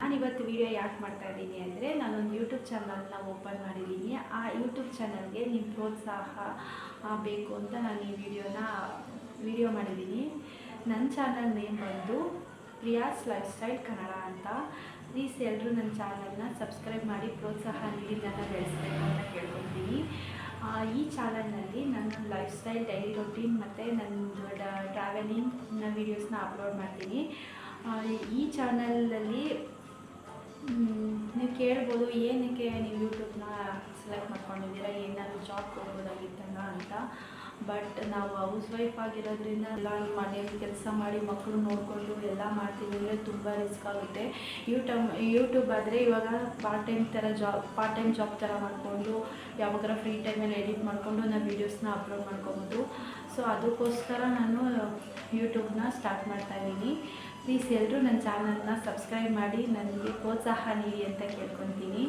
ನಾನಿವತ್ತು ವಿಡಿಯೋ ಯಾಕೆ ಮಾಡ್ತಾ ಇದ್ದೀನಿ ಅಂದರೆ ನಾನೊಂದು ಯೂಟ್ಯೂಬ್ ಚಾನಲ್ನ ಓಪನ್ ಮಾಡಿದ್ದೀನಿ. ಆ ಯೂಟ್ಯೂಬ್ ಚಾನಲ್ಗೆ ನಿಮ್ಮ ಪ್ರೋತ್ಸಾಹ ಬೇಕು ಅಂತ ನಾನು ಈ ವಿಡಿಯೋ ಮಾಡಿದ್ದೀನಿ. ನನ್ನ ಚಾನಲ್ ನೇಮ್ ಬಂದು ಪ್ರಿಯಾಸ್ ಲೈಫ್ ಸ್ಟೈಲ್ ಕನ್ನಡ ಅಂತ. ಪ್ಲೀಸ್ ಎಲ್ಲರೂ ನನ್ನ ಚಾನಲ್ನ ಸಬ್ಸ್ಕ್ರೈಬ್ ಮಾಡಿ ಪ್ರೋತ್ಸಾಹ ನೀಡಿ ನನ್ನ ಬೆಳೆಸಬೇಕು ಅಂತ ಕೇಳ್ಕೊತೀನಿ. ಈ ಚಾನಲ್ನಲ್ಲಿ ನನ್ನ ಲೈಫ್ ಸ್ಟೈಲ್ ಡೈಲಿ ರೊಟೀನ್ ಮತ್ತು ನನ್ನದು ಟ್ರಾವೆಲಿಂಗ್ನ ವೀಡಿಯೋಸ್ನ ಅಪ್ಲೋಡ್ ಮಾಡ್ತೀನಿ. ಈ ಚಾನಲಲ್ಲಿ ನೀವು ಕೇಳ್ಬೋದು, ಏನಕ್ಕೆ ನೀವು ಯೂಟ್ಯೂಬ್ನ ಸೆಲೆಕ್ಟ್ ಮಾಡ್ಕೊಂಡಿದ್ದೀರಾ, ಏನಾದರೂ ಜಾಬ್ ಕೊಡ್ಬೋದಾಗಿತ್ತಲ್ಲ ಅಂತ. ಬಟ್ ನಾವು ಹೌಸ್ ವೈಫ್ ಆಗಿರೋದ್ರಿಂದ ಎಲ್ಲ ಮನೆಯಲ್ಲಿ ಕೆಲಸ ಮಾಡಿ ಮಕ್ಕಳು ನೋಡಿಕೊಂಡು ಎಲ್ಲ ಮಾಡ್ತೀವಿ ಅಂದರೆ ತುಂಬ ರಿಸ್ಕ್ ಆಗುತ್ತೆ. ಯೂಟ್ಯೂಬ್ ಆದರೆ ಇವಾಗ ಪಾರ್ಟ್ ಟೈಮ್ ಜಾಬ್ ಥರ ಮಾಡಿಕೊಂಡು ಯಾವಾಗಾರ ಫ್ರೀ ಟೈಮಲ್ಲಿ ಎಡಿಟ್ ಮಾಡಿಕೊಂಡು ನಾನು ವೀಡಿಯೋಸ್ನ ಅಪ್ಲೋಡ್ ಮಾಡ್ಕೊಬೋದು. ಸೊ ಅದಕ್ಕೋಸ್ಕರ ನಾನು ಯೂಟ್ಯೂಬ್ನ ಸ್ಟಾರ್ಟ್ ಮಾಡ್ತಾಯಿದ್ದೀನಿ. ಪ್ಲೀಸ್ ಎಲ್ಲರೂ ನನ್ನ ಚಾನಲ್ನ ಸಬ್ಸ್ಕ್ರೈಬ್ ಮಾಡಿ ನನಗೆ ಪ್ರೋತ್ಸಾಹ ನೀಡಿ ಅಂತ ಕೇಳ್ಕೊತೀನಿ.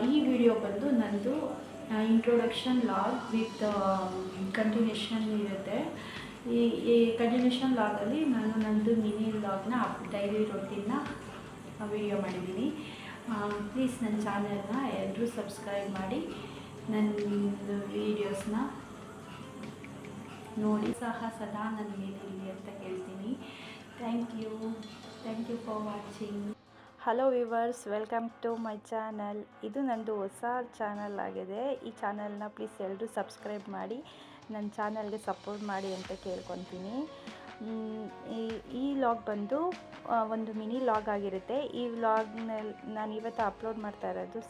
ಈ ವಿಡಿಯೋ ಬಂದು ನನ್ನದು ಇಂಟ್ರೊಡಕ್ಷನ್ ಲಾಗ್ ವಿತ್ ಕಂಟಿನ್ಯೂಷನ್ ಇರುತ್ತೆ. ಈ ಕಂಟಿನ್ಯೂಷನ್ ಲಾಗಲ್ಲಿ ನಾನು ನನ್ನದು ಮಿನಿ ಲಾಗ್ನ ಡೈಲಿ ರೊಟೀನ್ನ ವಿಡಿಯೋ ಮಾಡಿದ್ದೀನಿ. ಪ್ಲೀಸ್ ನನ್ನ ಚಾನಲ್ನ ಎಲ್ಲರೂ ಸಬ್ಸ್ಕ್ರೈಬ್ ಮಾಡಿ ನನ್ನ ವೀಡಿಯೋಸ್ನ ನೋಡಿ ಸದಾ ನನ್ನ ಮೇಲಿರಲಿ ಅಂತ ಕೇಳ್ತೀನಿ. Thank you for watching. Hello viewers, welcome to my channel. ಇದು ನಂದು ಹೊಸ ಚಾನಲ್ ಆಗಿದೆ. ಈ ಚಾನಲ್ನ ಪ್ಲೀಸ್ ಎಲ್ಲರೂ ಸಬ್ಸ್ಕ್ರೈಬ್ ಮಾಡಿ ನನ್ನ ಚಾನಲ್ಗೆ ಸಪೋರ್ಟ್ ಮಾಡಿ ಅಂತ ಕೇಳ್ಕೊತೀನಿ. ಈ ವ್ಲಾಗ್ ಬಂದು ಒಂದು ಮಿನಿ ವ್ಲಾಗ್ ಆಗಿರುತ್ತೆ. ಈ ವ್ಲಾಗ್ನಲ್ಲಿ ನಾನು ಇವತ್ತು ಅಪ್ಲೋಡ್ ಮಾಡ್ತಾ ಇರೋದು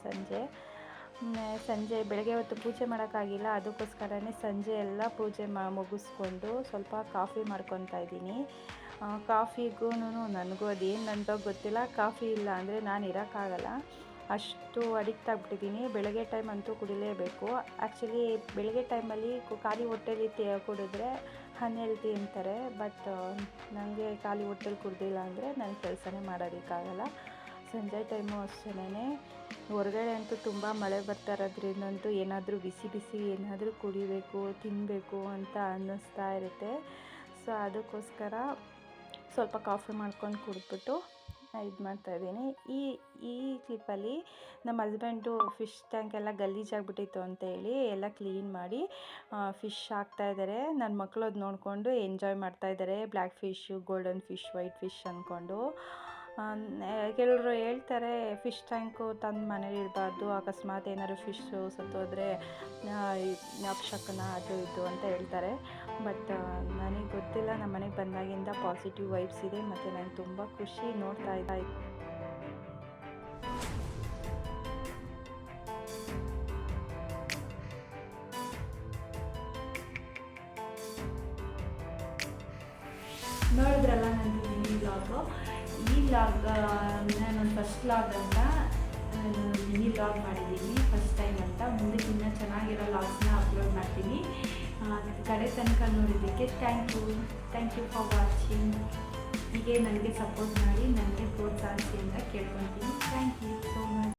ಸಂಜೆ ಬೆಳಗ್ಗೆ ಹೊತ್ತು ಪೂಜೆ ಮಾಡೋಕ್ಕಾಗಿಲ್ಲ, ಅದಕ್ಕೋಸ್ಕರನೇ ಸಂಜೆ ಎಲ್ಲ ಪೂಜೆ ಮುಗಿಸ್ಕೊಂಡು ಸ್ವಲ್ಪ ಕಾಫಿ ಮಾಡ್ಕೊತಾ ಇದ್ದೀನಿ. ಕಾಫಿಗೂ ನನಗೂ ಅದೇನಂತ ಗೊತ್ತಿಲ್ಲ, ಕಾಫಿ ಇಲ್ಲ ಅಂದರೆ ನಾನು ಇರೋಕ್ಕಾಗಲ್ಲ, ಅಷ್ಟು ಅಡಿಕ್ಟ್ ಆಗಿಬಿಟ್ಟಿದ್ದೀನಿ. ಬೆಳಗ್ಗೆ ಟೈಮ್ ಅಂತೂ ಕುಡಿಲೇಬೇಕು. ಆ್ಯಕ್ಚುಲಿ ಬೆಳಗ್ಗೆ ಟೈಮಲ್ಲಿ ಖಾಲಿ ಹೊಟ್ಟೆಲಿ ಕುಡಿದ್ರೆ ಅನ್ಹೆಲ್ತಿ ಅಂತಾರೆ. ಬಟ್ ನನಗೆ ಖಾಲಿ ಹೊಟ್ಟೆಲಿ ಕುಡ್ದಿಲ್ಲ ಅಂದರೆ ನಾನು ಕೆಲಸನೇ ಮಾಡೋದಕ್ಕಾಗಲ್ಲ. ಸಂಜೆ ಟೈಮು ಅಷ್ಟೇ. ಹೊರಗಡೆ ಅಂತೂ ತುಂಬ ಮಳೆ ಬರ್ತಾ ಇರೋದ್ರಿಂದಂತೂ ಏನಾದರೂ ಬಿಸಿ ಏನಾದರೂ ಕುಡಿಬೇಕು, ತಿನ್ನಬೇಕು ಅಂತ ಅನ್ನಿಸ್ತಾ ಇರುತ್ತೆ. ಸೊ ಅದಕ್ಕೋಸ್ಕರ ಸ್ವಲ್ಪ ಕಾಫಿ ಮಾಡ್ಕೊಂಡು ಕುಡಿದ್ಬಿಟ್ಟು ಇದು ಮಾಡ್ತಾಯಿದ್ದೀನಿ. ಈ ಕ್ಲಿಪ್ಪಲ್ಲಿ ನಮ್ಮ ಹಸ್ಬೆಂಡು ಫಿಶ್ ಟ್ಯಾಂಕ್ ಎಲ್ಲ ಗಲೀಜಾಗಿಬಿಟ್ಟಿತ್ತು ಅಂತೇಳಿ ಎಲ್ಲ ಕ್ಲೀನ್ ಮಾಡಿ ಫಿಶ್ ಹಾಕ್ತಾಯಿದ್ದಾರೆ. ನನ್ನ ಮಕ್ಕಳು ಅದು ನೋಡಿಕೊಂಡು ಎಂಜಾಯ್ ಮಾಡ್ತಾಯಿದ್ದಾರೆ. Black fish, golden fish, white fish ಅಂದ್ಕೊಂಡು. ಕೆಲವರು ಹೇಳ್ತಾರೆ ಫಿಶ್ ಟ್ಯಾಂಕು ತಂದು ಮನೇಲಿ ಇಡಬಾರ್ದು, ಅಕಸ್ಮಾತ್ ಏನಾದ್ರು ಫಿಶ್ಶು ಸತ್ತೋದ್ರೆ ಅಪಶಕುನ ಅದು ಇದು ಅಂತ ಹೇಳ್ತಾರೆ. ಬಟ್ ನನಗೆ ಗೊತ್ತಿಲ್ಲ, ನಮ್ಮ ಮನೆಗೆ ಬಂದಾಗಿಂದ ಪಾಸಿಟಿವ್ ವೈಬ್ಸ್ ಇದೆ ಮತ್ತು ನನಗೆ ತುಂಬ ಖುಷಿ ನೋಡ್ತಾ ಇದ್ದೆ. ನೋಡಿದ್ರಲ್ಲ ನಂದು ಮಿನಿ ವ್ಲಾಗು. ಈ ವ್ಲಾಗ್ ನಾನು ಫಸ್ಟ್ ವ್ಲಾಗ್ ಅಂತ ನಾನು ಮಿನಿ ವ್ಲಾಗ್ ಮಾಡಿದ್ದೀನಿ ಫಸ್ಟ್ ಟೈಮ್ ಅಂತ. ಮುಂದಕ್ಕೆ ಇನ್ನೂ ಚೆನ್ನಾಗಿರೋ ವ್ಲಾಗ್ಸ್ನ ಅಪ್ಲೋಡ್ ಮಾಡ್ತೀನಿ. ಕಡೆ ತನಕ ನೋಡಿದ್ದಕ್ಕೆ ಥ್ಯಾಂಕ್ ಯು ಫಾರ್ ವಾಚಿಂಗ್. ಹೀಗೆ ನನಗೆ ಸಪೋರ್ಟ್ ಮಾಡಿ ನನಗೆ ಪ್ರೋತ್ಸಾಹಿಸಿ ಅಂತ ಕೇಳ್ಕೊತೀನಿ. Thank you so much.